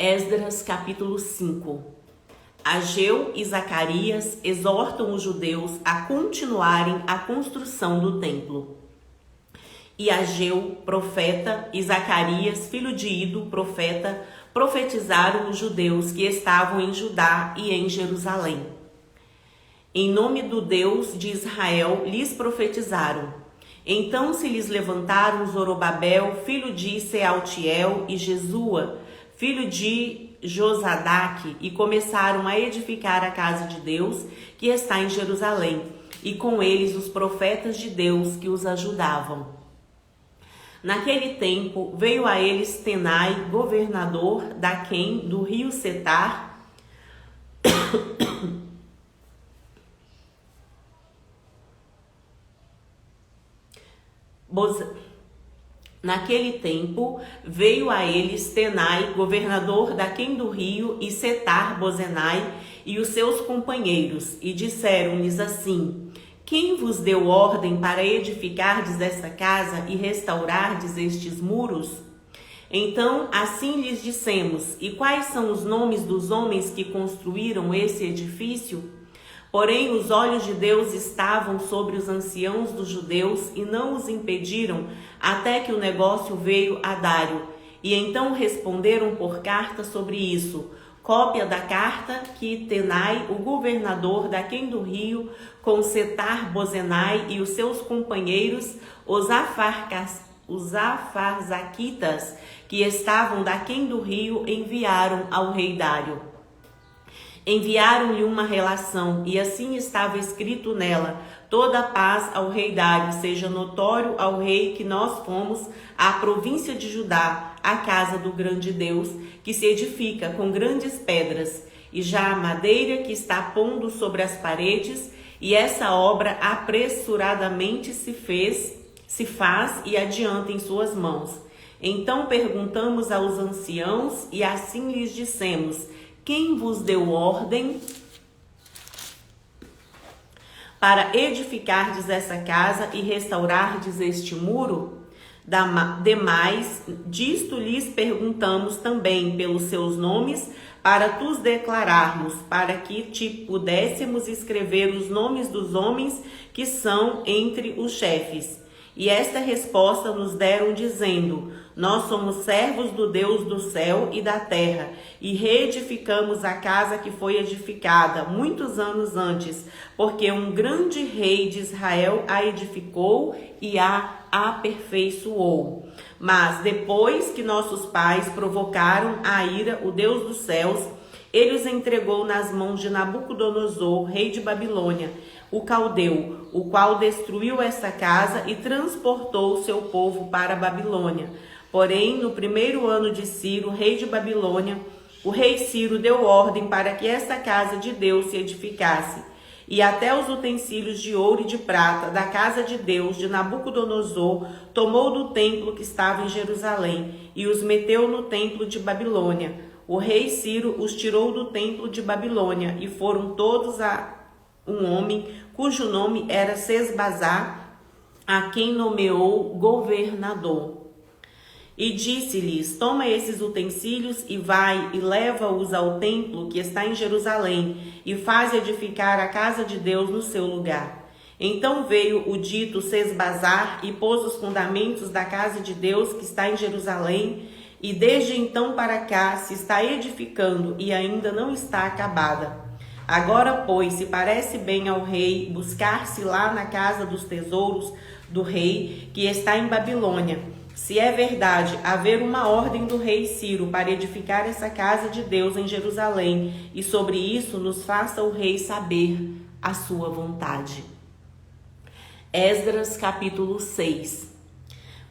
Esdras capítulo 5. Ageu e Zacarias exortam os judeus a continuarem a construção do templo. E Ageu, profeta, e Zacarias, filho de Ido, profeta, profetizaram os judeus que estavam em Judá e em Jerusalém. Em nome do Deus de Israel lhes profetizaram. Então se lhes levantaram Zorobabel, filho de Sealtiel, e Jesua, filho de Josadaque, e começaram a edificar a casa de Deus, que está em Jerusalém, e com eles os profetas de Deus que os ajudavam. Naquele tempo veio a eles Tenai, governador d'Aquém, do rio Setar, Naquele tempo veio a eles Tenai, governador d'Aquém do rio, e Setar-Bozenai e os seus companheiros, e disseram-lhes assim: Quem vos deu ordem para edificardes esta casa e restaurardes estes muros? Então assim lhes dissemos: E quais são os nomes dos homens que construíram esse edifício? Porém, os olhos de Deus estavam sobre os anciãos dos judeus e não os impediram, até que o negócio veio a Dário. E então responderam por carta sobre isso. Cópia da carta que Tenai, o governador d'Aquém do rio, com Setar-Bozenai e os seus companheiros, os afarzaquitas, que estavam d'Aquém do rio, enviaram ao rei Dário. Enviaram-lhe uma relação, e assim estava escrito nela: toda a paz ao rei Dário, seja notório ao rei que nós fomos à província de Judá, a casa do grande Deus, que se edifica com grandes pedras, e já a madeira que está pondo sobre as paredes, e essa obra apressuradamente se faz e adianta em suas mãos. Então perguntamos aos anciãos, e assim lhes dissemos: Quem vos deu ordem para edificardes essa casa e restaurardes este muro? Demais, disto lhes perguntamos também pelos seus nomes, para tus declararmos, para que te pudéssemos escrever os nomes dos homens que são entre os chefes. E esta resposta nos deram dizendo: Nós somos servos do Deus do céu e da terra, e reedificamos a casa que foi edificada muitos anos antes, porque um grande rei de Israel a edificou e a aperfeiçoou. Mas depois que nossos pais provocaram a ira, o Deus dos céus, ele os entregou nas mãos de Nabucodonosor, rei de Babilônia, o caldeu, o qual destruiu essa casa e transportou seu povo para a Babilônia. Porém, no primeiro ano de Ciro, rei de Babilônia, o rei Ciro deu ordem para que esta casa de Deus se edificasse. E até os utensílios de ouro e de prata da casa de Deus de Nabucodonosor tomou do templo que estava em Jerusalém e os meteu no templo de Babilônia. O rei Ciro os tirou do templo de Babilônia e foram todos a um homem cujo nome era Sesbazar, a quem nomeou governador. E disse-lhes: Toma esses utensílios e vai e leva-os ao templo que está em Jerusalém e faz edificar a casa de Deus no seu lugar. Então veio o dito Sesbazar e pôs os fundamentos da casa de Deus que está em Jerusalém, e desde então para cá se está edificando e ainda não está acabada. Agora, pois, se parece bem ao rei buscar-se lá na casa dos tesouros do rei, que está em Babilônia, se é verdade haver uma ordem do rei Ciro para edificar essa casa de Deus em Jerusalém, e sobre isso nos faça o rei saber a sua vontade. Esdras capítulo 6.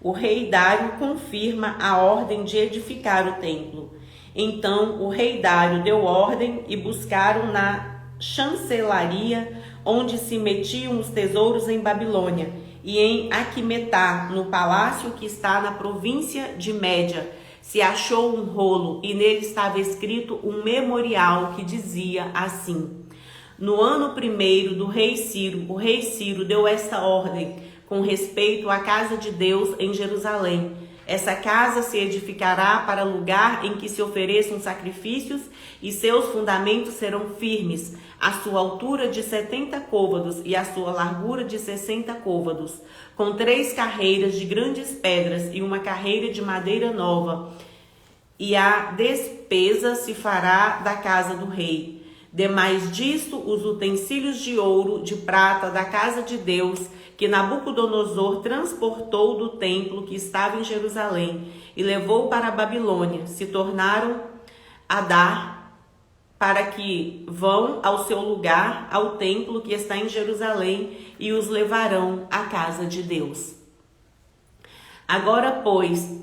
O rei Dário confirma a ordem de edificar o templo. Então o rei Dário deu ordem e buscaram na chancelaria, onde se metiam os tesouros em Babilônia, e em Aquimetá, no palácio que está na província de Média, se achou um rolo, e nele estava escrito um memorial que dizia assim: No ano primeiro do rei Ciro, o rei Ciro deu esta ordem com respeito à casa de Deus em Jerusalém. Essa casa se edificará para lugar em que se ofereçam sacrifícios, e seus fundamentos serão firmes, a sua altura de 70 côvados e a sua largura de 60 côvados, com 3 carreiras de grandes pedras e uma carreira de madeira nova. E a despesa se fará da casa do rei. Demais disto, os utensílios de ouro, de prata, da casa de Deus, que Nabucodonosor transportou do templo que estava em Jerusalém e levou para a Babilônia, se tornaram a dar para que vão ao seu lugar, ao templo que está em Jerusalém, e os levarão à casa de Deus. Agora, pois,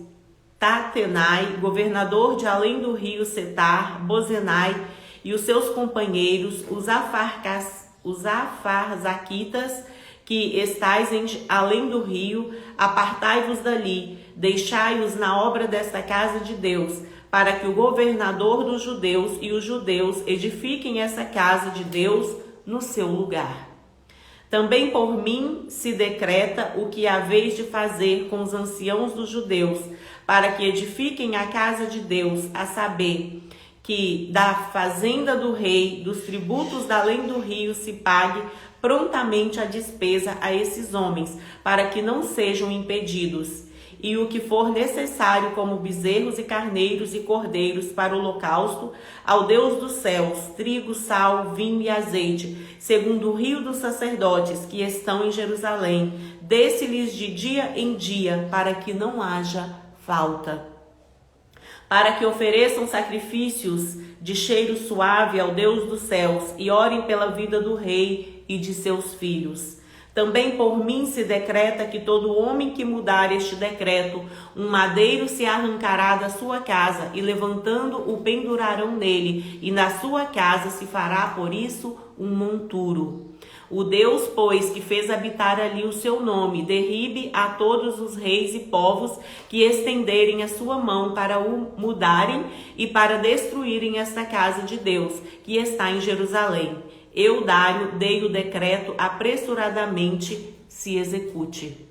Tatenai, governador de além do rio Setar, Bozenai, e os seus companheiros, os afarzaquitas, que estais além do rio, apartai-vos dali, deixai-os na obra desta casa de Deus, para que o governador dos judeus e os judeus edifiquem essa casa de Deus no seu lugar. Também por mim se decreta o que haveis de fazer com os anciãos dos judeus, para que edifiquem a casa de Deus, a saber, que da fazenda do rei, dos tributos da além do rio, se pague prontamente a despesa a esses homens, para que não sejam impedidos, e o que for necessário, como bezerros e carneiros e cordeiros para o holocausto, ao Deus dos céus, trigo, sal, vinho e azeite, segundo o rio dos sacerdotes que estão em Jerusalém, desse-lhes de dia em dia, para que não haja falta. Para que ofereçam sacrifícios de cheiro suave ao Deus dos céus e orem pela vida do rei e de seus filhos. Também por mim se decreta que todo homem que mudar este decreto, um madeiro se arrancará da sua casa e levantando o pendurarão nele, e na sua casa se fará por isso um monturo. O Deus, pois, que fez habitar ali o seu nome, derribe a todos os reis e povos que estenderem a sua mão para o mudarem e para destruírem esta casa de Deus, que está em Jerusalém. Eu, Dário, dei o decreto, apressuradamente se execute.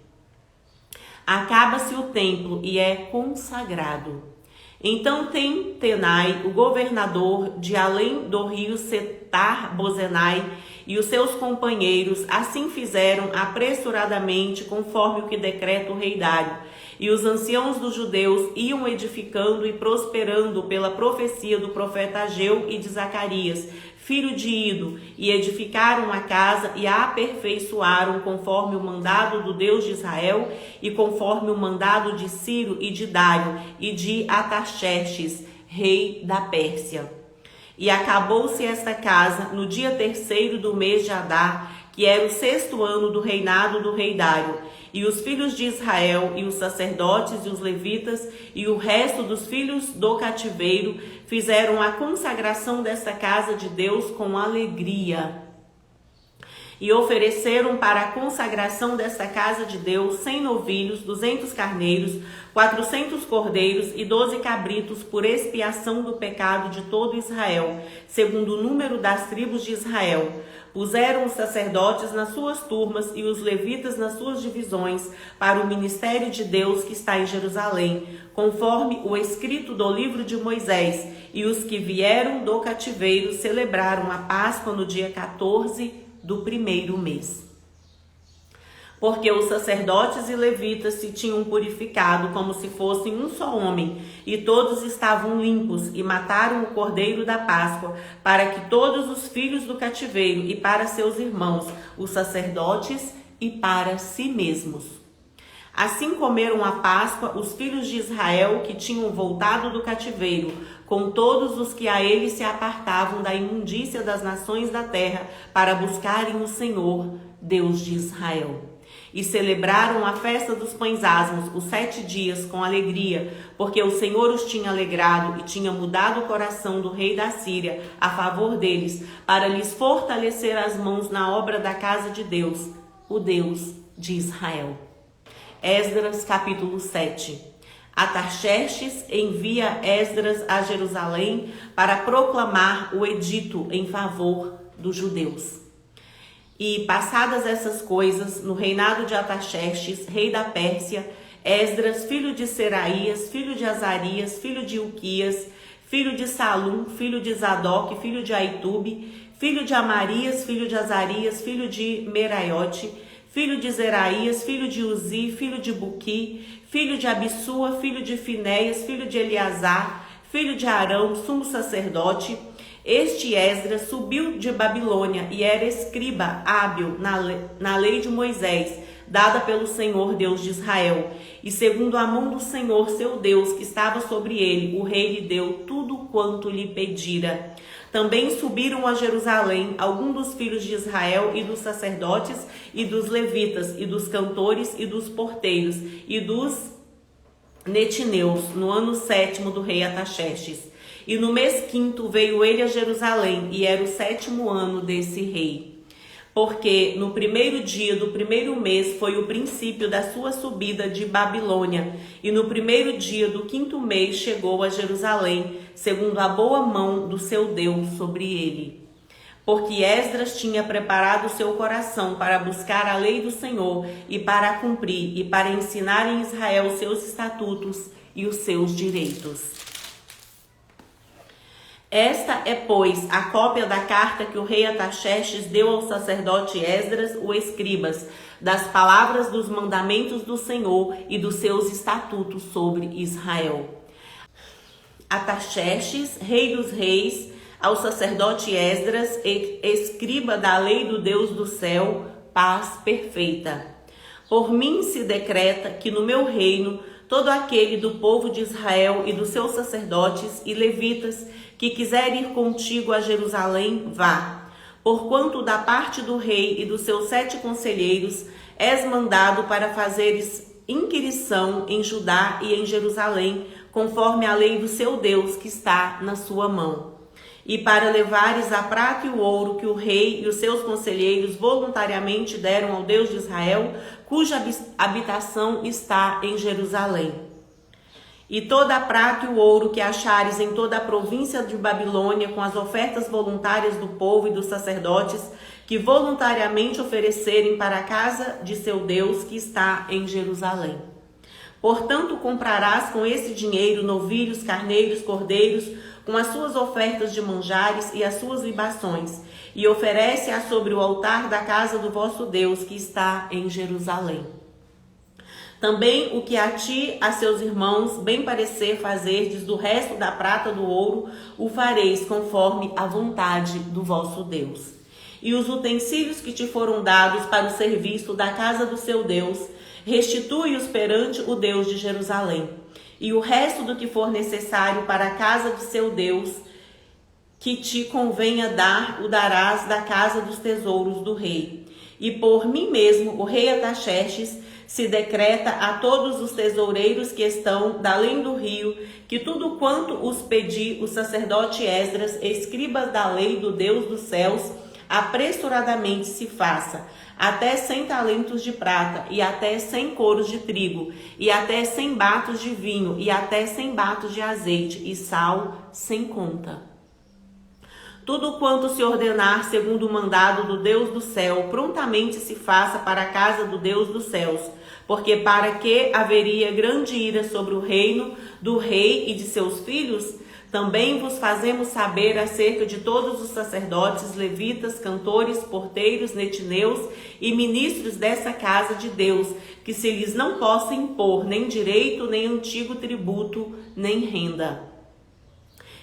Acaba-se o templo e é consagrado. Então Tenai, o governador de além do rio Setar Bozenai, e os seus companheiros assim fizeram apressuradamente, conforme o que decreta o rei Dário. E os anciãos dos judeus iam edificando e prosperando pela profecia do profeta Ageu e de Zacarias, filho de Ido, e edificaram a casa e a aperfeiçoaram conforme o mandado do Deus de Israel e conforme o mandado de Ciro e de Dário e de Artaxerxes, rei da Pérsia. E acabou-se esta casa no dia 3º do mês de Adar, que era o 6º ano do reinado do rei Dário. E os filhos de Israel, e os sacerdotes, e os levitas, e o resto dos filhos do cativeiro, fizeram a consagração desta casa de Deus com alegria. E ofereceram para a consagração desta casa de Deus 100 novilhos, 200 carneiros, 400 cordeiros e 12 cabritos por expiação do pecado de todo Israel, segundo o número das tribos de Israel. Puseram os sacerdotes nas suas turmas e os levitas nas suas divisões para o ministério de Deus que está em Jerusalém, conforme o escrito do livro de Moisés. E os que vieram do cativeiro celebraram a Páscoa no dia 14 do 1º mês. Porque os sacerdotes e levitas se tinham purificado como se fossem um só homem, e todos estavam limpos, e mataram o cordeiro da Páscoa, para que todos os filhos do cativeiro, e para seus irmãos, os sacerdotes, e para si mesmos. Assim comeram a Páscoa os filhos de Israel que tinham voltado do cativeiro, com todos os que a ele se apartavam da imundícia das nações da terra, para buscarem o Senhor, Deus de Israel. E celebraram a festa dos pães asmos, os 7 dias, com alegria, porque o Senhor os tinha alegrado e tinha mudado o coração do rei da Síria a favor deles, para lhes fortalecer as mãos na obra da casa de Deus, o Deus de Israel. Esdras, capítulo 7. Artaxerxes envia Esdras a Jerusalém para proclamar o edito em favor dos judeus. E passadas essas coisas, no reinado de Artaxerxes, rei da Pérsia, Esdras, filho de Seraías, filho de Azarias, filho de Ilquias, filho de Salum, filho de Zadok, filho de Aitube, filho de Amarias, filho de Azarias, filho de Meraiote, filho de Zeraías, filho de Uzi, filho de Buqui, filho de Abissua, filho de Finéias, filho de Eleazar, filho de Arão, sumo sacerdote. Este Esdras subiu de Babilônia e era escriba hábil na lei de Moisés, dada pelo Senhor Deus de Israel. E segundo a mão do Senhor seu Deus, que estava sobre ele, o rei lhe deu tudo quanto lhe pedira. Também subiram a Jerusalém alguns dos filhos de Israel e dos sacerdotes e dos levitas e dos cantores e dos porteiros e dos netineus no ano 7º do rei Artaxerxes. E no mês 5º veio ele a Jerusalém, e era o 7º ano desse rei. Porque no primeiro dia do primeiro mês foi o princípio da sua subida de Babilônia, e no primeiro dia do 5º mês chegou a Jerusalém, segundo a boa mão do seu Deus sobre ele. Porque Esdras tinha preparado seu coração para buscar a lei do Senhor e para a cumprir, e para ensinar em Israel os seus estatutos e os seus direitos. Esta é, pois, a cópia da carta que o rei Artaxerxes deu ao sacerdote Esdras, o escribas, das palavras dos mandamentos do Senhor e dos seus estatutos sobre Israel. Artaxerxes, rei dos reis, ao sacerdote Esdras, escriba da lei do Deus do céu, paz perfeita. Por mim se decreta que no meu reino todo aquele do povo de Israel e dos seus sacerdotes e levitas que quiser ir contigo a Jerusalém, vá. Porquanto da parte do rei e dos seus 7 conselheiros és mandado para fazeres inquirição em Judá e em Jerusalém, conforme a lei do seu Deus que está na sua mão. E para levares a prata e o ouro que o rei e os seus conselheiros voluntariamente deram ao Deus de Israel, cuja habitação está em Jerusalém. E toda a prata e o ouro que achares em toda a província de Babilônia, com as ofertas voluntárias do povo e dos sacerdotes, que voluntariamente oferecerem para a casa de seu Deus que está em Jerusalém. Portanto, comprarás com esse dinheiro novilhos, carneiros, cordeiros, com as suas ofertas de manjares e as suas libações, e oferece-a sobre o altar da casa do vosso Deus que está em Jerusalém. Também o que a ti, a seus irmãos, bem parecer fazerdes do resto da prata do ouro, o fareis conforme a vontade do vosso Deus. E os utensílios que te foram dados para o serviço da casa do seu Deus, restitui-os perante o Deus de Jerusalém. E o resto do que for necessário para a casa de seu Deus, que te convenha dar, o darás da casa dos tesouros do rei. E por mim mesmo, o rei Artaxerxes, se decreta a todos os tesoureiros que estão da além do rio, que tudo quanto os pedi o sacerdote Esdras, escriba da lei do Deus dos céus, apressuradamente se faça, até 100 talentos de prata, e até 100 coros de trigo, e até 100 batos de vinho, e até 100 batos de azeite, e sal sem conta. Tudo quanto se ordenar segundo o mandado do Deus do céu, prontamente se faça para a casa do Deus dos céus, porque para que haveria grande ira sobre o reino do rei e de seus filhos, também vos fazemos saber acerca de todos os sacerdotes, levitas, cantores, porteiros, netineus e ministros dessa casa de Deus, que se lhes não possa impor nem direito, nem antigo tributo, nem renda.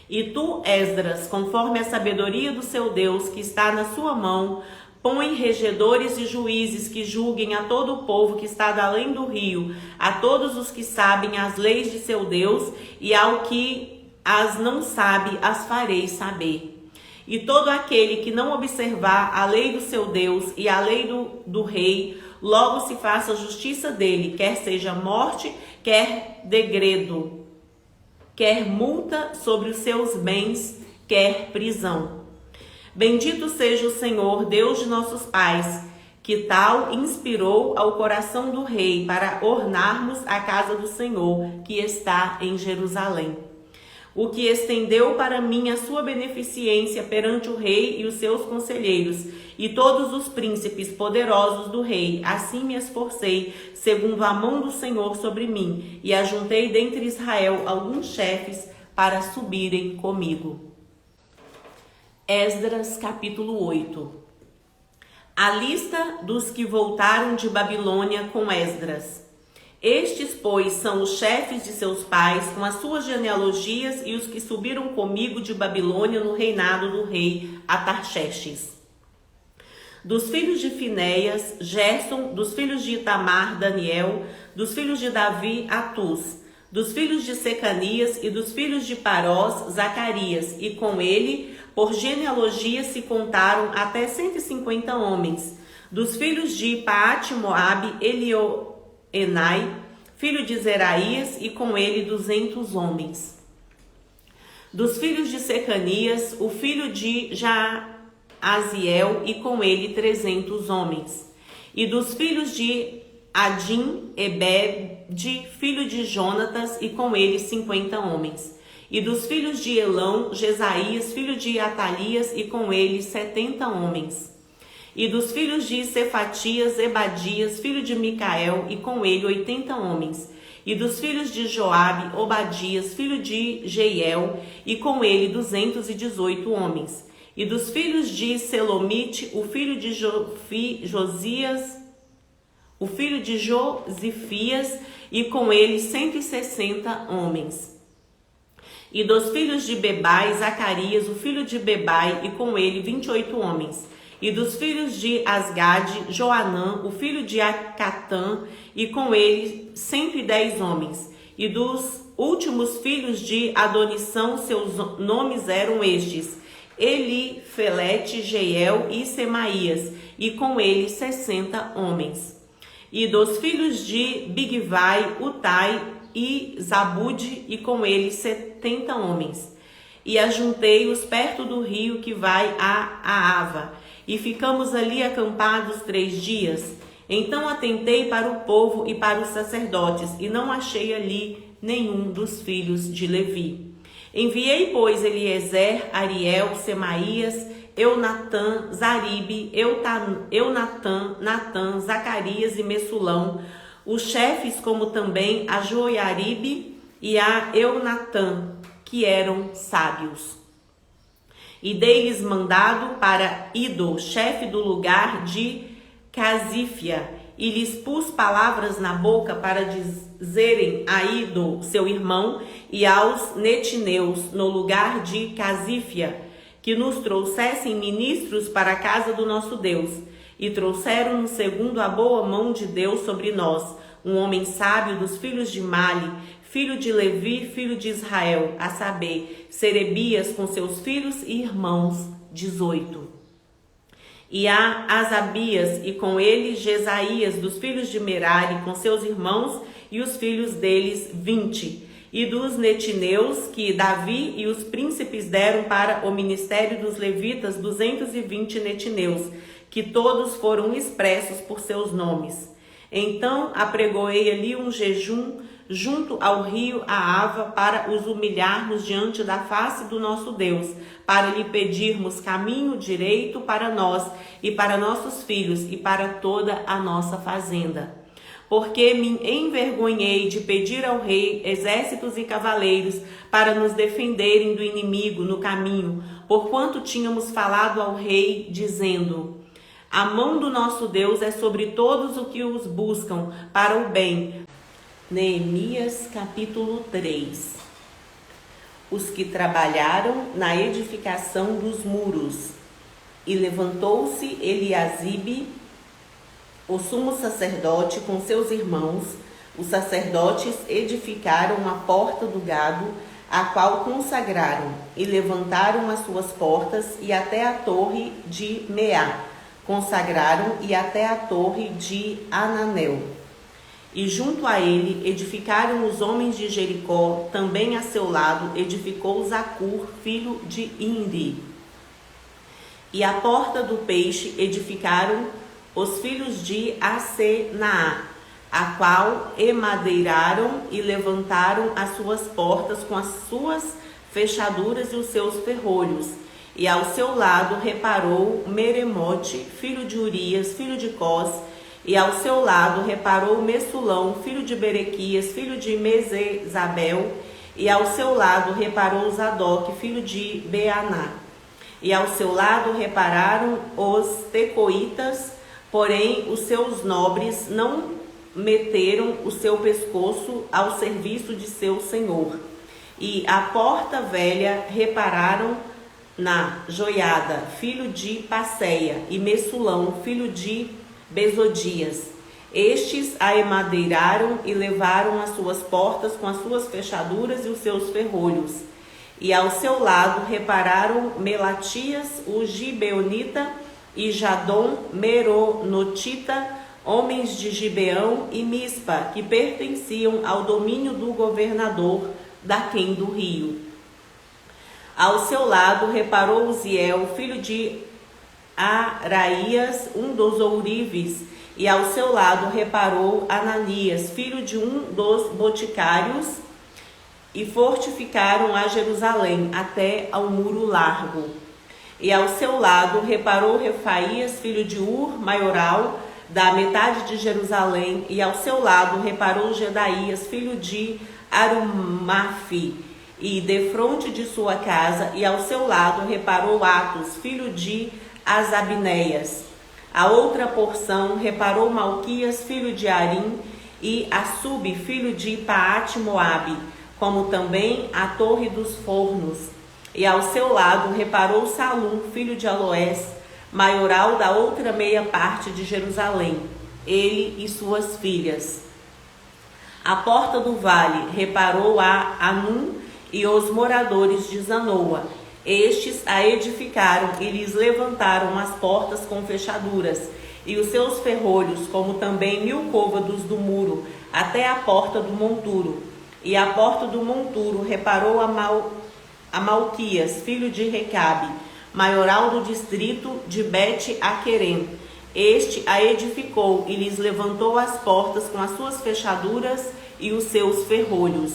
E tu, Esdras, conforme a sabedoria do seu Deus, que está na sua mão, põe regedores e juízes que julguem a todo o povo que está da além do rio, a todos os que sabem as leis de seu Deus, e ao que as não sabe, as fareis saber. E todo aquele que não observar a lei do seu Deus e a lei do rei, logo se faça justiça dele, quer seja morte, quer degredo, quer multa sobre os seus bens, quer prisão. Bendito seja o Senhor, Deus de nossos pais, que tal inspirou ao coração do rei para ornarmos a casa do Senhor, que está em Jerusalém. o que estendeu para mim a sua beneficência perante o rei e os seus conselheiros, e todos os príncipes poderosos do rei. Assim me esforcei, segundo a mão do Senhor sobre mim, e ajuntei dentre Israel alguns chefes para subirem comigo. Esdras, capítulo 8. A lista dos que voltaram de Babilônia com Esdras. Estes, pois, são os chefes de seus pais, com as suas genealogias, e os que subiram comigo de Babilônia no reinado do rei Atarxerxes. Dos filhos de Finéias, Gerson; dos filhos de Itamar, Daniel; dos filhos de Davi, Atus; dos filhos de Secanias e dos filhos de Parós, Zacarias, e com ele, por genealogia, se contaram até 150 homens. Dos filhos de Paate-Moabe, Elioenai, filho de Zeraías, e com ele 200 homens. Dos filhos de Secanias, o filho de Jaaziel, e com ele 300 homens. E dos filhos de Adim, Ebed, filho de Jonatas, e com ele 50 homens. E dos filhos de Elão, Jesaías, filho de Atalias, e com ele 70 homens. E dos filhos de Cefatias, Ebadias, filho de Micael, e com ele 80 homens. E dos filhos de Joabe, Obadias, filho de Jeiel, e com ele 218 homens. E dos filhos de Selomite, o filho de Josifias, e com ele 160 homens. E dos filhos de Bebai, Zacarias, o filho de Bebai, e com ele 28 homens. E dos filhos de Asgade, Joanã, o filho de Acatã, e com ele 110 homens. E dos últimos filhos de Adonissão, seus nomes eram estes: Elifelete, Jeiel e Semaías, e com ele 60 homens. E dos filhos de Bigvai, Utai e Zabude, e com ele 70 homens. E ajuntei-os perto do rio que vai a Ava, e ficamos ali acampados 3 dias. Então atentei para o povo e para os sacerdotes, e não achei ali nenhum dos filhos de Levi. Enviei, pois, Eliezer, Ariel, Semaías, Eunatã, Zaribe, Eunatã, Natã, Zacarias e Messulão, os chefes, como também a Joiaribe e a Eunatã, que eram sábios. E dei-lhes mandado para Ido, chefe do lugar de Casífia, e lhes pus palavras na boca para dizerem a Ido, seu irmão, e aos netineus, no lugar de Casífia, que nos trouxessem ministros para a casa do nosso Deus. E trouxeram-nos segundo a boa mão de Deus sobre nós, um homem sábio dos filhos de Mali, filho de Levi, filho de Israel, a saber, Serebias com seus filhos e irmãos, 18. E a Asabias, e com ele Jesaías, dos filhos de Merari, com seus irmãos e os filhos deles, 20. E dos netineus, que Davi e os príncipes deram para o ministério dos levitas, 220 netineus, que todos foram expressos por seus nomes. Então apregoei ali um jejum junto ao rio Aava, para os humilharmos diante da face do nosso Deus, para lhe pedirmos caminho direito para nós e para nossos filhos e para toda a nossa fazenda. Porque me envergonhei de pedir ao rei exércitos e cavaleiros para nos defenderem do inimigo no caminho, porquanto tínhamos falado ao rei, dizendo: a mão do nosso Deus é sobre todos os que os buscam para o bem. Neemias, capítulo 3. Os que trabalharam na edificação dos muros. E levantou-se Eliasibe, o sumo sacerdote, com seus irmãos. Os sacerdotes edificaram a porta do gado, a qual consagraram, e levantaram as suas portas, e até a torre de Meá consagraram, e até a torre de Ananel. E junto a ele edificaram os homens de Jericó, também a seu lado edificou Zacur, filho de Imri. E a porta do peixe edificaram os filhos de Asenaá, a qual emadeiraram e levantaram as suas portas com as suas fechaduras e os seus ferrolhos. E ao seu lado reparou Meremote, filho de Urias, filho de Cós, e ao seu lado reparou Messulão, filho de Berequias, filho de Mesezabel, e ao seu lado reparou Zadok, filho de Beaná. E ao seu lado repararam os tecoitas, porém os seus nobres não meteram o seu pescoço ao serviço de seu senhor. E à porta velha repararam na Joiada, filho de Passeia, e Messulão, filho de Besodias. Estes a emadeiraram e levaram as suas portas com as suas fechaduras e os seus ferrolhos. E ao seu lado repararam Melatias, o Gibeonita, e Jadom, Meronotita, homens de Gibeão e Mispa, que pertenciam ao domínio do governador daquém do rio. Ao seu lado reparou Uziel, filho de Araías, um dos ourives, e ao seu lado reparou Ananias, filho de um dos boticários, e fortificaram a Jerusalém até ao muro largo. E ao seu lado reparou Refaías, filho de Ur, maioral, da metade de Jerusalém, e ao seu lado reparou Gedaías, filho de Arumafi, e defronte de sua casa, e ao seu lado reparou Atos, filho de Asabinéias. A outra porção reparou Malquias, filho de Arim, e Assub, filho de Paate-Moabe, como também a torre dos fornos. E ao seu lado reparou Salum, filho de Aloés, maioral da outra meia parte de Jerusalém, ele e suas filhas. A porta do vale reparou a Anum e os moradores de Zanoa. Estes a edificaram e lhes levantaram as portas com fechaduras, e os seus ferrolhos, como também 1000 côvados do muro, até a porta do monturo. E a porta do monturo reparou a Malquias, filho de Recabe, maioral do distrito de Bet-Aquerem. Este a edificou e lhes levantou as portas com as suas fechaduras e os seus ferrolhos.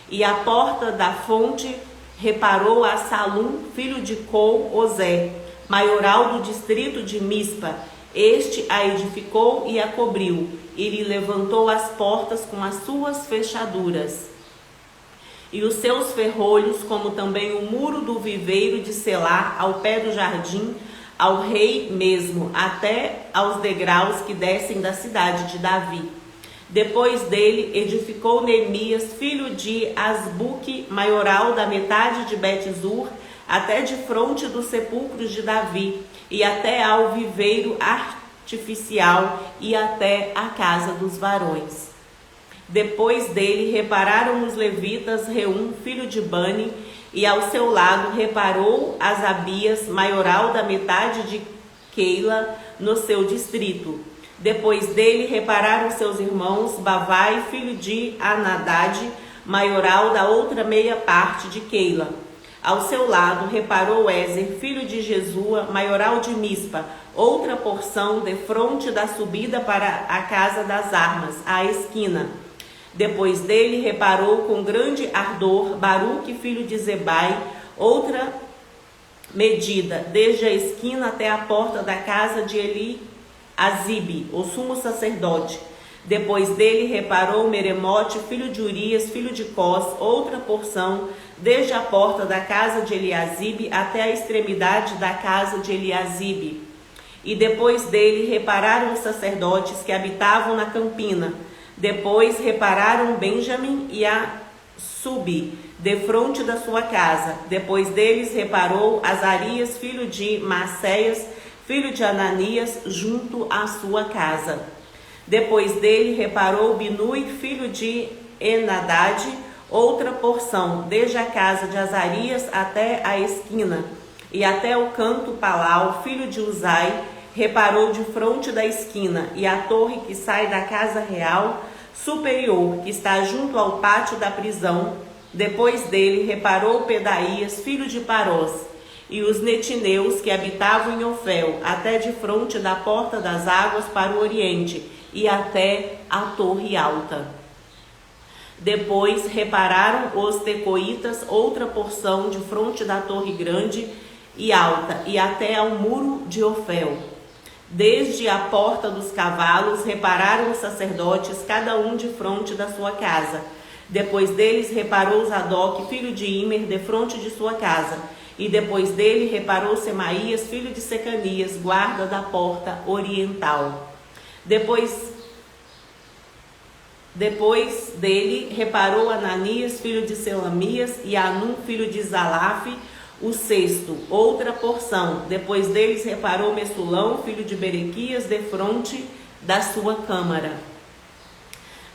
E a porta da fonte reparou a Salum, filho de Col-Ozé, maioral do distrito de Mispa. Este a edificou e a cobriu, e lhe levantou as portas com as suas fechaduras. E os seus ferrolhos, como também o muro do viveiro de Selá, ao pé do jardim, ao rei mesmo, até aos degraus que descem da cidade de Davi. Depois dele edificou Neemias, filho de Asbuque, maioral da metade de Bet-Zur, até de fronte dos sepulcros de Davi, e até ao viveiro artificial, e até a casa dos varões. Depois dele repararam os levitas Reum, filho de Bani, e ao seu lado reparou Asabias, maioral da metade de Keila, no seu distrito. Depois dele repararam seus irmãos Bavai, filho de Anadad, maioral da outra meia parte de Keila. Ao seu lado reparou Ezer, filho de Jesua, maioral de Mispa, outra porção defronte da subida para a casa das armas, à esquina. Depois dele reparou com grande ardor Baruque, filho de Zebai, outra medida, desde a esquina até a porta da casa de Eliasibe, o sumo sacerdote. Depois dele reparou Meremote, filho de Urias, filho de Cós, outra porção, desde a porta da casa de Eliasibe até a extremidade da casa de Eliasibe. E depois dele repararam os sacerdotes que habitavam na campina. Depois repararam Benjamim e a Subi, defronte da sua casa. Depois deles reparou Azarias, filho de Maceias, filho de Ananias, junto à sua casa. Depois dele reparou Binui, filho de Enadad, outra porção, desde a casa de Azarias até a esquina, e até o canto Palau, filho de Uzai, reparou de fronte da esquina, e a torre que sai da casa real superior, que está junto ao pátio da prisão. Depois dele reparou Pedaías, filho de Parós, e os netineus que habitavam em Ofel, até de fronte da porta das águas para o oriente, e até a torre alta. Depois repararam os tecoitas outra porção de fronte da torre grande e alta, e até ao muro de Ofel. Desde a porta dos cavalos repararam os sacerdotes, cada um de fronte da sua casa. Depois deles reparou Zadok, filho de Imer, defronte de sua casa. E depois dele reparou Semaías, filho de Secanias, guarda da porta oriental. Depois dele reparou Ananias, filho de Selamias, e Anum, filho de Zalaf, o sexto, outra porção. Depois deles reparou Messulão, filho de Berequias, defronte da sua câmara.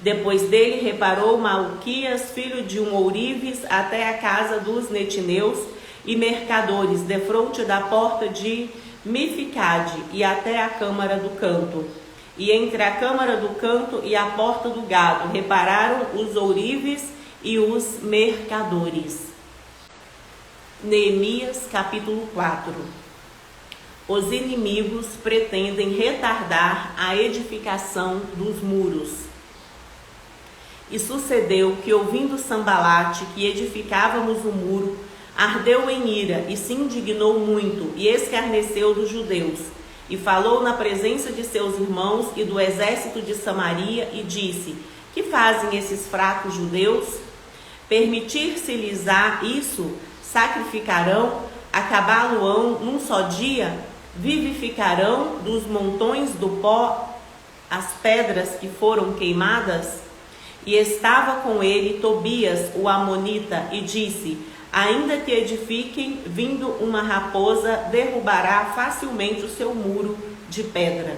Depois dele reparou Malquias, filho de um ourives, até a casa dos netineus e mercadores, defronte da porta de Mificade, e até a câmara do canto. E entre a câmara do canto e a porta do gado repararam os ourives e os mercadores. Neemias capítulo 4. Os inimigos pretendem retardar a edificação dos muros. E sucedeu que, ouvindo Sambalate que edificávamos o muro, ardeu em ira e se indignou muito e escarneceu dos judeus. E falou na presença de seus irmãos e do exército de Samaria e disse: que fazem esses fracos judeus? Permitir-se-lhes-á isso? Sacrificarão, acabá-lo-ão num só dia? Vivificarão dos montões do pó as pedras que foram queimadas? E estava com ele Tobias, o amonita, e disse: ainda que edifiquem, vindo uma raposa, derrubará facilmente o seu muro de pedra.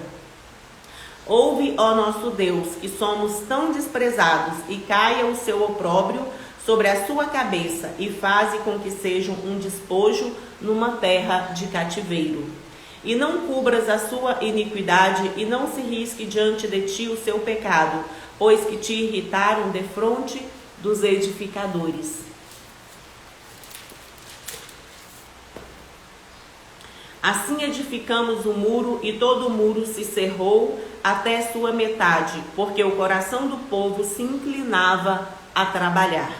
Ouve, ó nosso Deus, que somos tão desprezados, e caia o seu opróbrio sobre a sua cabeça, e faze com que sejam um despojo numa terra de cativeiro. E não cubras a sua iniquidade, e não se risque diante de ti o seu pecado, pois que te irritaram defronte dos edificadores. Assim edificamos o muro, e todo o muro se cerrou até sua metade, porque o coração do povo se inclinava a trabalhar.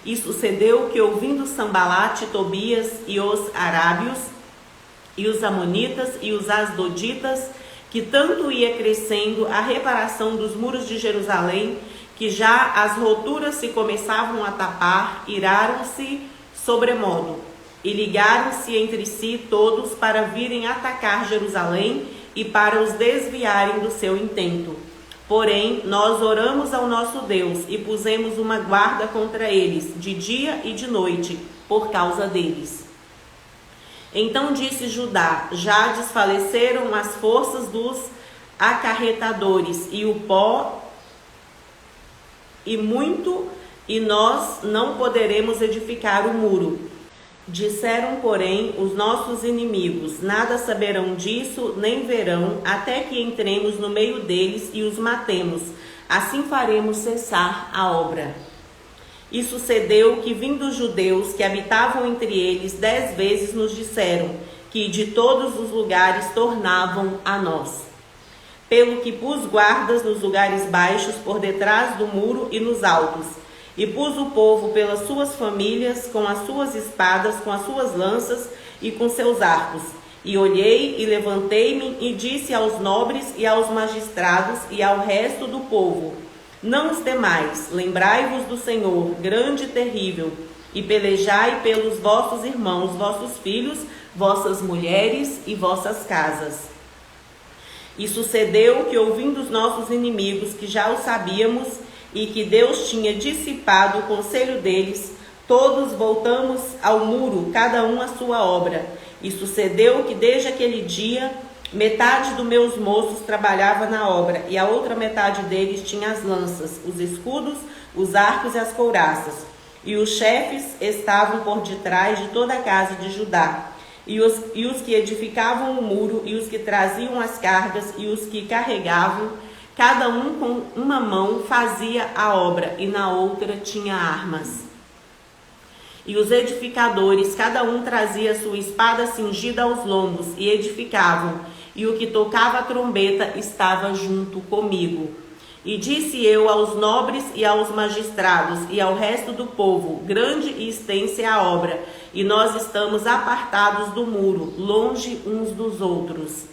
E sucedeu que, ouvindo Sambalate, Tobias e os arábios, e os amonitas e os asdoditas, que tanto ia crescendo a reparação dos muros de Jerusalém, que já as roturas se começavam a tapar, iraram-se sobremodo, e ligaram-se entre si todos para virem atacar Jerusalém e para os desviarem do seu intento. Porém, nós oramos ao nosso Deus e pusemos uma guarda contra eles, de dia e de noite, por causa deles. Então disse Judá: já desfaleceram as forças dos acarretadores, e o pó e muito, e nós não poderemos edificar o muro. Disseram, porém, os nossos inimigos: nada saberão disso, nem verão, até que entremos no meio deles e os matemos. Assim faremos cessar a obra. E sucedeu que, vindo os judeus que habitavam entre eles, 10 vezes nos disseram que de todos os lugares tornavam a nós. Pelo que pus guardas nos lugares baixos, por detrás do muro e nos altos. E pus o povo pelas suas famílias, com as suas espadas, com as suas lanças e com seus arcos. E olhei e levantei-me e disse aos nobres e aos magistrados e ao resto do povo: não os temais, lembrai-vos do Senhor, grande e terrível, e pelejai pelos vossos irmãos, vossos filhos, vossas mulheres e vossas casas. E sucedeu que, ouvindo os nossos inimigos, que já o sabíamos, e que Deus tinha dissipado o conselho deles, todos voltamos ao muro, cada um à sua obra. E sucedeu que desde aquele dia, metade dos meus moços trabalhava na obra, e a outra metade deles tinha as lanças, os escudos, os arcos e as couraças. E os chefes estavam por detrás de toda a casa de Judá. E os que edificavam o muro, e os que traziam as cargas, e os que carregavam, cada um com uma mão fazia a obra, e na outra tinha armas. E os edificadores, cada um trazia sua espada cingida aos lombos, e edificavam. E o que tocava a trombeta estava junto comigo. E disse eu aos nobres e aos magistrados e ao resto do povo: grande e extensa é a obra, e nós estamos apartados do muro, longe uns dos outros.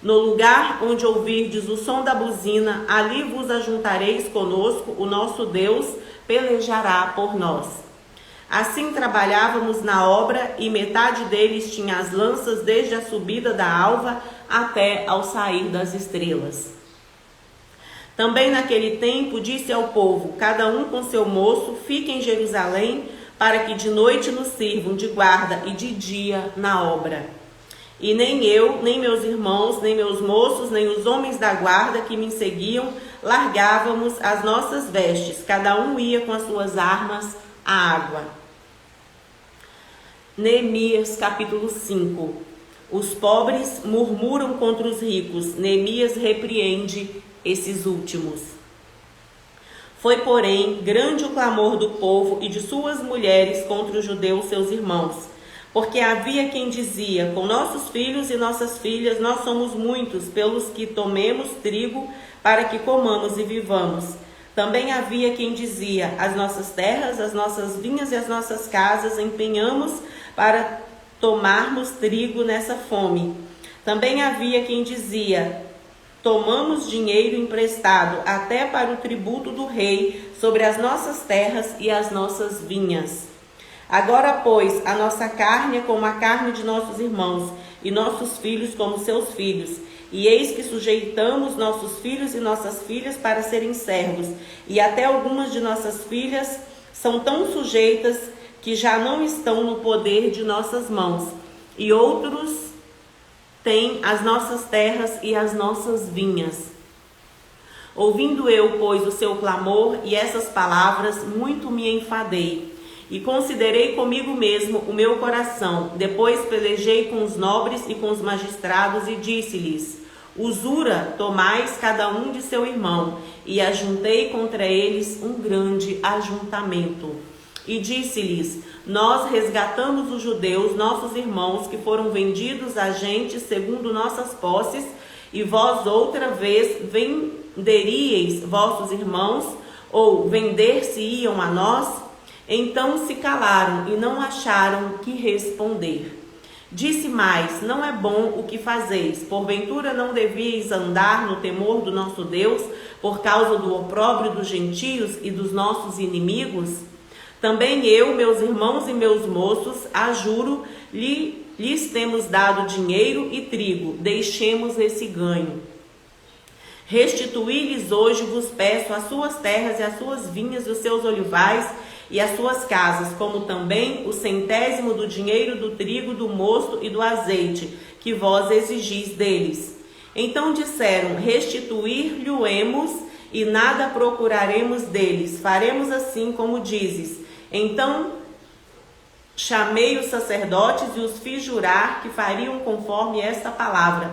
No lugar onde ouvirdes o som da buzina, ali vos ajuntareis conosco, o nosso Deus pelejará por nós. Assim trabalhávamos na obra, e metade deles tinha as lanças desde a subida da alva até ao sair das estrelas. Também naquele tempo disse ao povo: cada um com seu moço, fique em Jerusalém, para que de noite nos sirvam de guarda e de dia na obra. E nem eu, nem meus irmãos, nem meus moços, nem os homens da guarda que me seguiam, largávamos as nossas vestes, cada um ia com as suas armas à água. Neemias capítulo 5. Os pobres murmuram contra os ricos, Neemias repreende esses últimos. Foi, porém, grande o clamor do povo e de suas mulheres contra os judeus seus irmãos, porque havia quem dizia: com nossos filhos e nossas filhas nós somos muitos, pelos que tomemos trigo para que comamos e vivamos. Também havia quem dizia: as nossas terras, as nossas vinhas e as nossas casas empenhamos para tomarmos trigo nessa fome. Também havia quem dizia: tomamos dinheiro emprestado até para o tributo do rei sobre as nossas terras e as nossas vinhas. Agora, pois, a nossa carne é como a carne de nossos irmãos, e nossos filhos como seus filhos. E eis que sujeitamos nossos filhos e nossas filhas para serem servos, e até algumas de nossas filhas são tão sujeitas que já não estão no poder de nossas mãos, e outros têm as nossas terras e as nossas vinhas. Ouvindo eu, pois, o seu clamor e essas palavras, muito me enfadei, e considerei comigo mesmo o meu coração. Depois pelejei com os nobres e com os magistrados e disse-lhes: usura tomais cada um de seu irmão. E ajuntei contra eles um grande ajuntamento. E disse-lhes: nós resgatamos os judeus, nossos irmãos, que foram vendidos a gente segundo nossas posses, e vós outra vez venderíeis vossos irmãos, ou vender-se-iam a nós? Então se calaram e não acharam que responder. Disse mais: não é bom o que fazeis. Porventura não devíeis andar no temor do nosso Deus, por causa do opróbrio dos gentios e dos nossos inimigos? Também eu, meus irmãos e meus moços, ajuro, lhes temos dado dinheiro e trigo, deixemos esse ganho. Restituí-lhes hoje, vos peço, as suas terras e as suas vinhas e os seus olivais e as suas casas, como também o 100º do dinheiro do trigo, do mosto e do azeite, que vós exigis deles. Então disseram: restituir-lhe-emos e nada procuraremos deles, faremos assim como dizes. Então chamei os sacerdotes e os fiz jurar que fariam conforme esta palavra.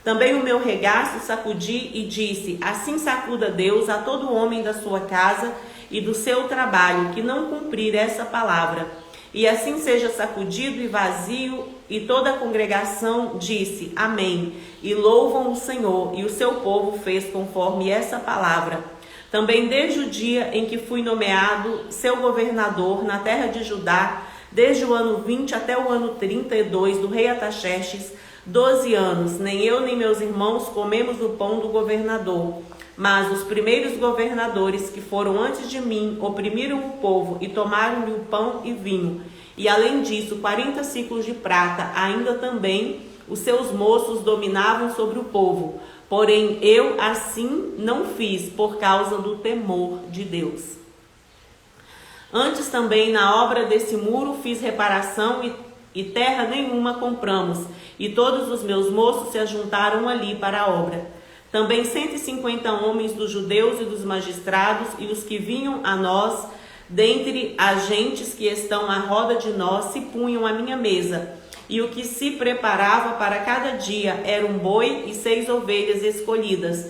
Também o meu regaço sacudi e disse: assim sacuda Deus a todo homem da sua casa e do seu trabalho, que não cumprir essa palavra. E assim seja sacudido e vazio. E toda a congregação disse: amém. E louvam o Senhor. E o seu povo fez conforme essa palavra. Também desde o dia em que fui nomeado seu governador na terra de Judá, desde o ano 20 até o ano 32 do rei Ataxerxes, 12 anos, nem eu nem meus irmãos comemos o pão do governador. Mas os primeiros governadores que foram antes de mim oprimiram o povo e tomaram-lhe o pão e vinho. E além disso, 40 ciclos de prata, ainda também os seus moços dominavam sobre o povo. Porém eu assim não fiz, por causa do temor de Deus. Antes também na obra desse muro fiz reparação e terra nenhuma compramos, e todos os meus moços se ajuntaram ali para a obra. Também 150 homens dos judeus e dos magistrados e os que vinham a nós, dentre as gentes que estão à roda de nós, se punham à minha mesa. E o que se preparava para cada dia era um boi e 6 ovelhas escolhidas.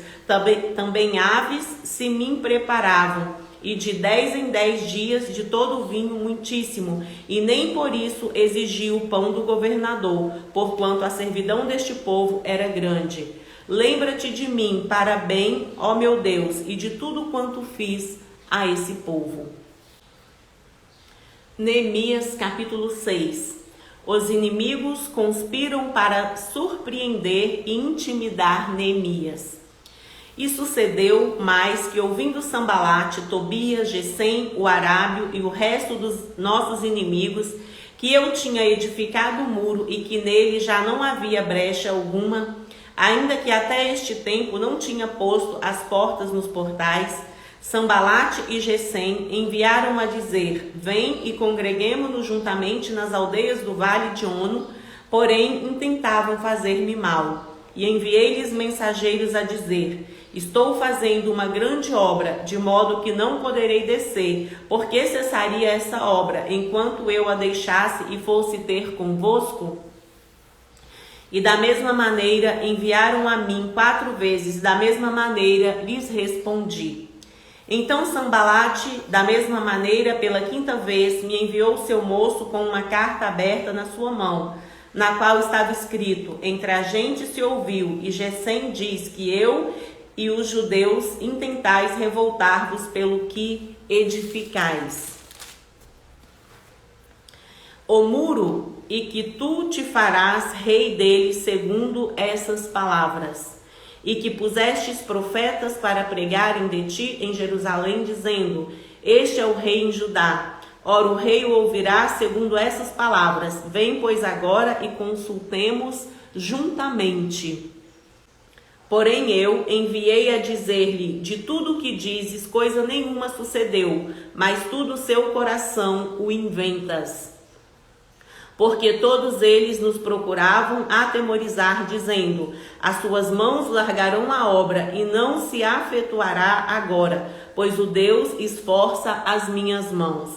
Também aves se me preparavam, e de 10 em 10 dias de todo o vinho muitíssimo, e nem por isso exigi o pão do governador, porquanto a servidão deste povo era grande. Lembra-te de mim para bem, ó meu Deus, e de tudo quanto fiz a esse povo. Neemias capítulo 6. Os inimigos conspiram para surpreender e intimidar Neemias. E sucedeu mais que, ouvindo Sambalate, Tobias, Gesem, o arábio e o resto dos nossos inimigos, que eu tinha edificado o muro e que nele já não havia brecha alguma, ainda que até este tempo não tinha posto as portas nos portais, Sambalate e Gesem enviaram a dizer: vem e congreguemo-nos juntamente nas aldeias do vale de Ono, porém intentavam fazer-me mal. E enviei-lhes mensageiros a dizer: estou fazendo uma grande obra, de modo que não poderei descer, porque cessaria essa obra, enquanto eu a deixasse e fosse ter convosco? E da mesma maneira enviaram a mim 4 vezes, da mesma maneira lhes respondi. Então Sambalate, da mesma maneira, pela 5ª vez, me enviou seu moço com uma carta aberta na sua mão, na qual estava escrito: entre a gente se ouviu, e Gesem diz que eu e os judeus intentais revoltar-vos pelo que edificais o muro, e que tu te farás rei dele segundo essas palavras. E que pusestes profetas para pregarem de ti em Jerusalém, dizendo: este é o rei em Judá. Ora, o rei o ouvirá segundo essas palavras. Vem, pois, agora e consultemos juntamente. Porém eu enviei a dizer-lhe: de tudo o que dizes, coisa nenhuma sucedeu, mas tudo o seu coração o inventas. Porque todos eles nos procuravam atemorizar, dizendo: as suas mãos largarão a obra e não se afetuará agora, pois o Deus esforça as minhas mãos.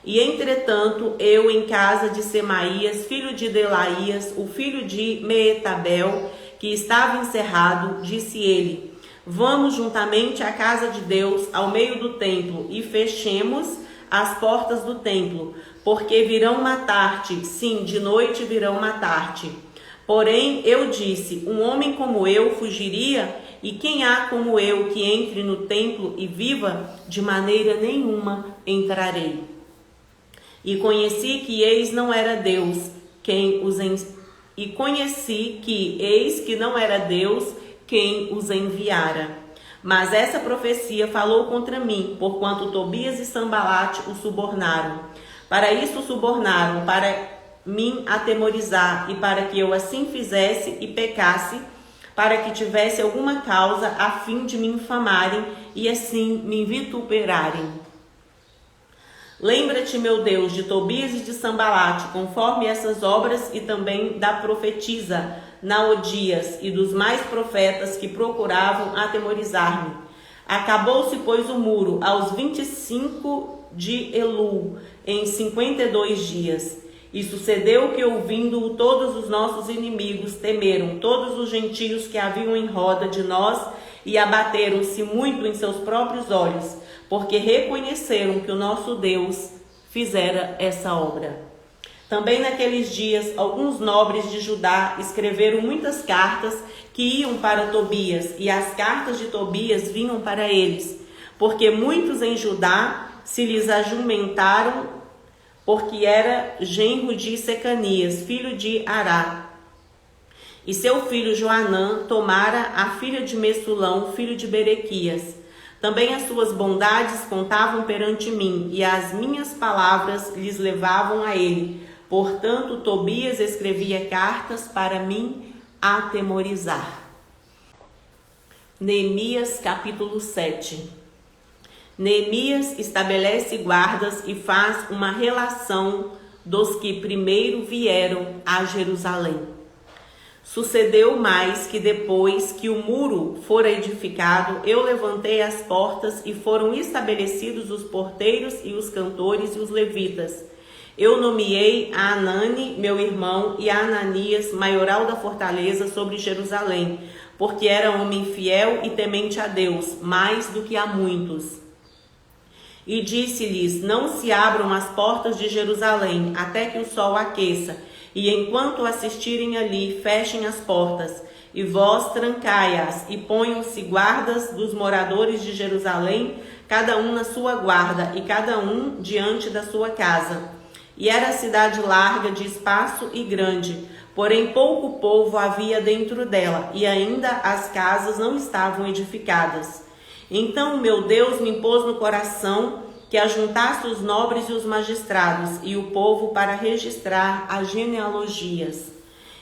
E entretanto eu, em casa de Semaías, filho de Delaías, o filho de Meetabel, que estava encerrado, disse ele: vamos juntamente à casa de Deus, ao meio do templo, e fechemos as portas do templo, porque virão matar-te, sim, de noite virão matar-te. Porém eu disse: um homem como eu fugiria? E quem há como eu que entre no templo e viva? De maneira nenhuma entrarei. E conheci que eis não era Deus quem os enviara. Mas essa profecia falou contra mim, porquanto Tobias e Sambalate o subornaram. Para isso subornaram, para mim atemorizar, e para que eu assim fizesse e pecasse, para que tivesse alguma causa a fim de me infamarem e assim me vituperarem. Lembra-te, meu Deus, de Tobias e de Sambalate, conforme essas obras, e também da profetisa Naodias e dos mais profetas que procuravam atemorizar-me. Acabou-se, pois, o muro aos 25 de Elul, em 52 dias. E sucedeu que, ouvindo-o, todos os nossos inimigos temeram, todos os gentios que haviam em roda de nós, e abateram-se muito em seus próprios olhos, porque reconheceram que o nosso Deus fizera essa obra. Também naqueles dias, alguns nobres de Judá escreveram muitas cartas que iam para Tobias, e as cartas de Tobias vinham para eles, porque muitos em Judá se lhes ajumentaram, porque era genro de Secanias, filho de Ará. E seu filho Joanã tomara a filha de Messulão, filho de Berequias. Também as suas bondades contavam perante mim, e as minhas palavras lhes levavam a ele. Portanto, Tobias escrevia cartas para mim atemorizar. Neemias capítulo 7. Neemias estabelece guardas e faz uma relação dos que primeiro vieram a Jerusalém. Sucedeu mais que depois que o muro fora edificado, eu levantei as portas e foram estabelecidos os porteiros e os cantores e os levitas. Eu nomeei a Anani, meu irmão, e a Ananias, maioral da fortaleza, sobre Jerusalém, porque era homem fiel e temente a Deus, mais do que a muitos. E disse-lhes: não se abram as portas de Jerusalém, até que o sol aqueça, e enquanto assistirem ali, fechem as portas, e vós trancai-as, e ponham-se guardas dos moradores de Jerusalém, cada um na sua guarda, e cada um diante da sua casa. E era a cidade larga, de espaço e grande, porém pouco povo havia dentro dela, e ainda as casas não estavam edificadas. Então meu Deus me pôs no coração que ajuntasse os nobres e os magistrados e o povo para registrar as genealogias.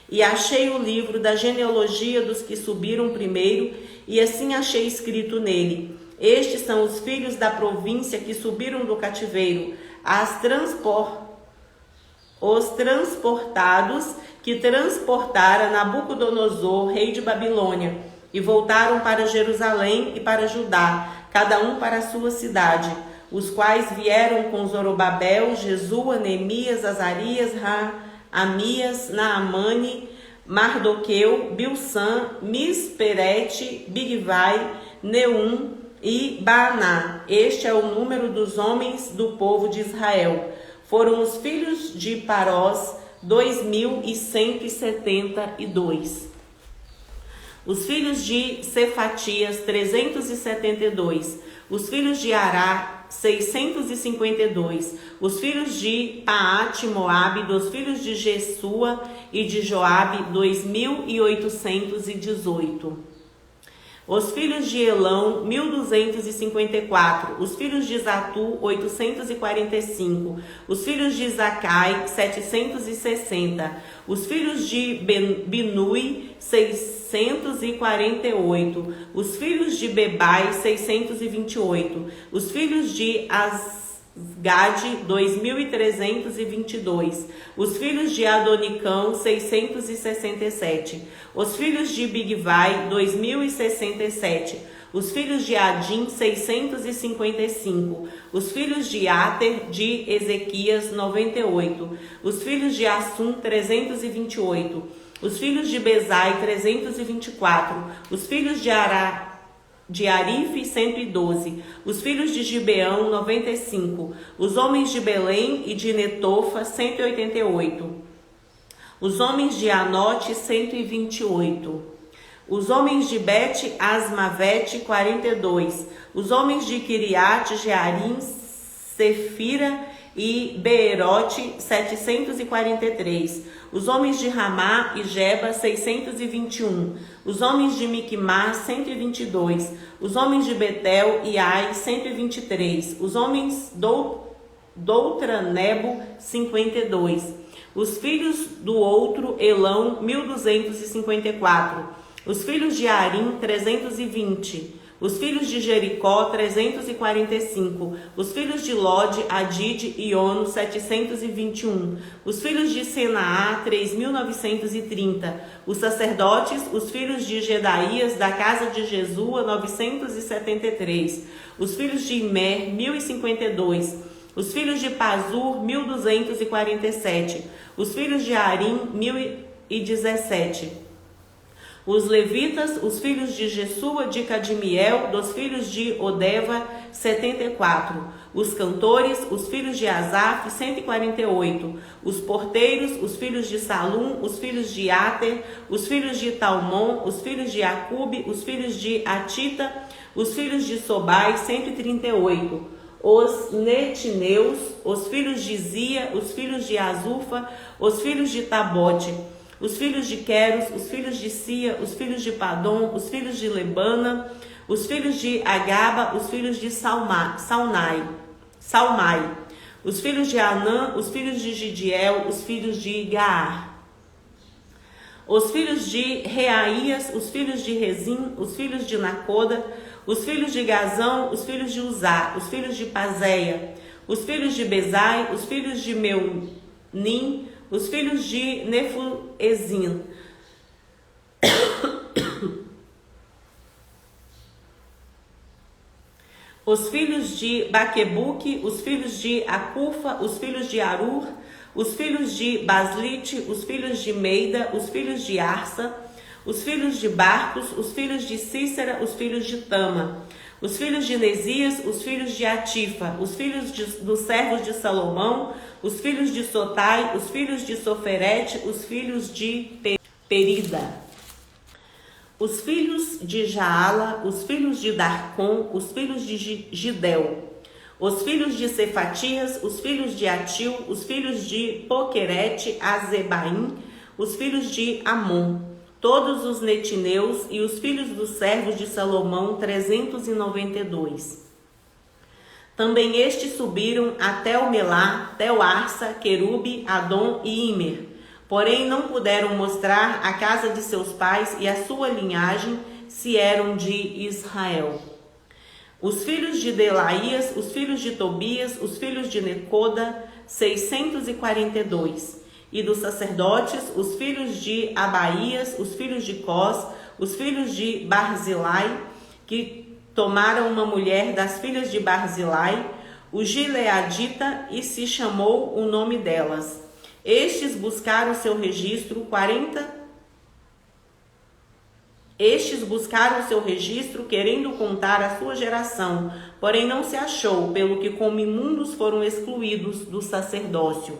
E achei o livro da genealogia dos que subiram primeiro, e assim achei escrito nele: estes são os filhos da província que subiram do cativeiro, os transportados que transportara Nabucodonosor, rei de Babilônia, e voltaram para Jerusalém e para Judá, cada um para a sua cidade, os quais vieram com Zorobabel, Jesua, Neemias, Azarias, Amias, Naamane, Mardoqueu, Bilsã, Misperete, Bigvai, Neum e Baaná. Este é o número dos homens do povo de Israel. Foram os filhos de Parós, 2.172. Os filhos de Cefatias, 372. Os filhos de Ará, 652. Os filhos de Paate, Moabe, dos filhos de Jesua e de Joabe, 2.818. Os filhos de Elão, 1.254. Os filhos de Zatu, 845. Os filhos de Zacai, 760. Os filhos de Binui, 648. Os filhos de Bebai, 628. Os filhos de Asgade, 2.322. Os filhos de Adonicão, 667. Os filhos de Bigvai, 2.067. Os filhos de Adim, 655. Os filhos de Ater, de Ezequias, 98. Os filhos de Assum, 328. Os filhos de Bezai, 324. Os filhos de Arife, 112. Os filhos de Gibeão, 95. Os homens de Belém e de Netofa, 188. Os homens de Anote, 128. Os homens de Bet Asmavete, 42. Os homens de Kiriate Jearim, Sefira e Beerote, 743. Os homens de Ramá e Geba, 621. Os homens de Miquimá, 122. Os homens de Betel e Ai, 123. Os homens Doutranebo, 52. Os filhos do outro Elão, 1.254. Os filhos de Arim, 320. Os filhos de Jericó, 345. Os filhos de Lode, Adide e Ono, 721. Os filhos de Senaá, 3.930. Os sacerdotes, os filhos de Gedaías, da casa de Jesua, 973. Os filhos de Imer, 1.052. Os filhos de Pazur, 1.247. Os filhos de Arim, 1.017. Os levitas, os filhos de Jesua de Cadimiel, dos filhos de Odeva, 74. Os cantores, os filhos de Asaf, 148. Os porteiros, os filhos de Salum, os filhos de Ater, os filhos de Talmon, os filhos de Acube, os filhos de Atita, os filhos de Sobai, 138. Os netineus, os filhos de Zia, os filhos de Azufa, os filhos de Tabote, os filhos de Queros, os filhos de Sia, os filhos de Padom, os filhos de Lebana, os filhos de Agaba, os filhos de Salmai, os filhos de Anã, os filhos de Gidiel, os filhos de Gaar, os filhos de Reaías, os filhos de Rezim, os filhos de Nacoda, os filhos de Gazão, os filhos de Uzá, os filhos de Pazéia, os filhos de Bezai, os filhos de Meunim, os filhos de Nefuezim, os filhos de Baquebuque, os filhos de Acufa, os filhos de Arur, os filhos de Baslite, os filhos de Meida, os filhos de Arsa, os filhos de Barcos, os filhos de Cícera, os filhos de Tama, Os filhos de Nesias, os filhos de Atifa, os filhos dos servos de Salomão, os filhos de Sotai, os filhos de Soferete, os filhos de Perida, os filhos de Jaala, os filhos de Darcon, os filhos de Gidel, os filhos de Cefatias, os filhos de Atil, os filhos de Poquerete, Azebaim, os filhos de Amon, todos os netineus e os filhos dos servos de Salomão, 392. Também estes subiram até o Melá, Tel-Arsa, Querube, Adom e Imer. Porém não puderam mostrar a casa de seus pais e a sua linhagem, se eram de Israel. Os filhos de Delaías, os filhos de Tobias, os filhos de Necoda, 642. E dos sacerdotes, os filhos de Abaías, os filhos de Cós, os filhos de Barzilai, que tomaram uma mulher das filhas de Barzilai, o Gileadita, e se chamou o nome delas. Estes buscaram seu registro, querendo contar a sua geração, porém não se achou, pelo que como imundos foram excluídos do sacerdócio.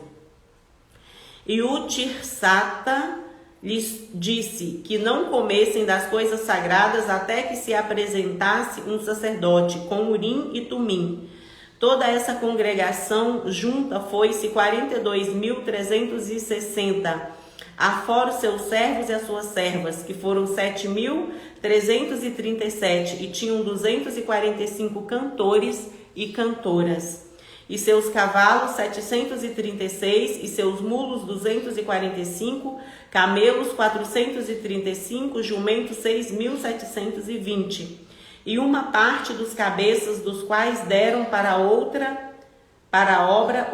E o Tirsata lhes disse que não comessem das coisas sagradas até que se apresentasse um sacerdote com Urim e Tumim. Toda essa congregação junta foi-se 42.360, afora os seus servos e as suas servas, que foram 7.337, e tinham 245 cantores e cantoras. E seus cavalos 736, e seus mulos 245, camelos 435, jumentos 6.720. E uma parte dos cabeças dos quais deram para a obra,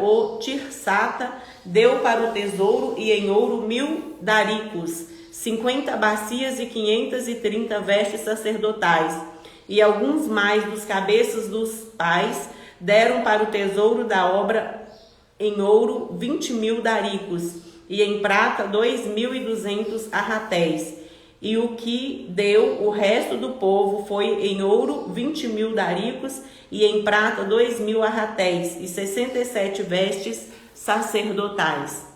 o Tirsata deu para o tesouro e em ouro 1.000 daricos, 50 bacias e 530 vestes sacerdotais. E alguns mais dos cabeças dos pais deram para o tesouro da obra em ouro 20.000 daricos, e em prata 2.200 arratéis. E o que deu o resto do povo foi em ouro 20.000 daricos, e em prata 2.000 arratéis, e 67 vestes sacerdotais.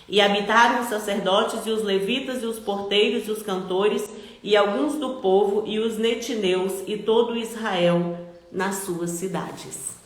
E habitaram os sacerdotes e os levitas e os porteiros e os cantores, e alguns do povo e os netineus e todo Israel nas suas cidades.